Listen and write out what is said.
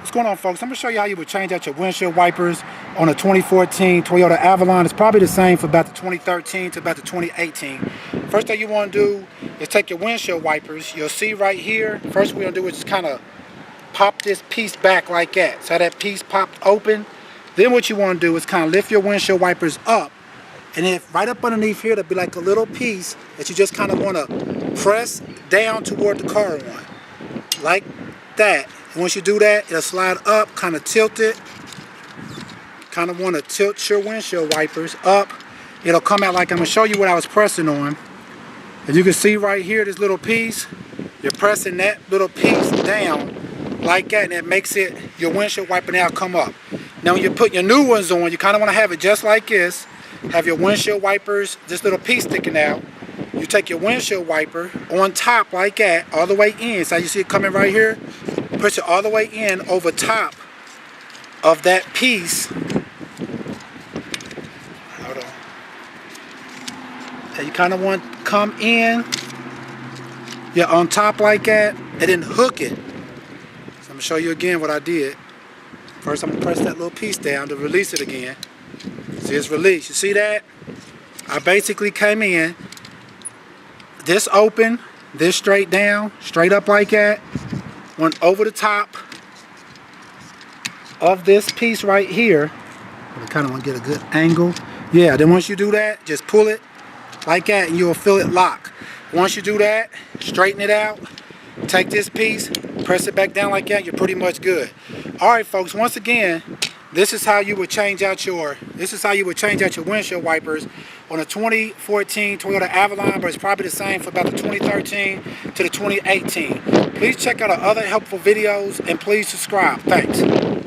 What's going on, folks? I'm going to show you how you would change out your windshield wipers on a 2014 Toyota Avalon. It's probably the same for about the 2013 to about the 2018. First thing you want to do is take your windshield wipers. You'll see right here, first what we're going to do is just kind of pop this piece back like that. So that piece popped open. Then what you want to do is kind of lift your windshield wipers up. And if right up underneath here, there'll be like a little piece that you just kind of want to press down toward the car on. Like that. And once you do that, it'll slide up, kind of tilt it. Kind of want to tilt your windshield wipers up. It'll come out like I'm going to show you what I was pressing on. As you can see right here, this little piece, you're pressing that little piece down like that, and it makes it, your windshield wiper now come up. Now when you put your new ones on, you kind of want to have it just like this. Have your windshield wipers, this little piece sticking out. You take your windshield wiper on top like that, all the way in. So you see it coming right here. Push it all the way in over top of that piece. Hold on. And you kind of want to come in. Yeah, on top like that, and then hook it. So I'm going to show you again what I did. First, I'm going to press that little piece down to release it again. See, it's released. You see that? I basically came in, this open, this straight down, straight up like that. Went over the top of this piece right here. I kind of want to get a good angle. Yeah, then once you do that, just pull it like that and you'll feel it lock. Once you do that, straighten it out. Take this piece, press it back down like that, you're pretty much good. Alright folks, once again, this is how you would change out your windshield wipers on a 2014 Toyota Avalon, but it's probably the same for about the 2013 to the 2018. Please check out our other helpful videos and please subscribe. Thanks.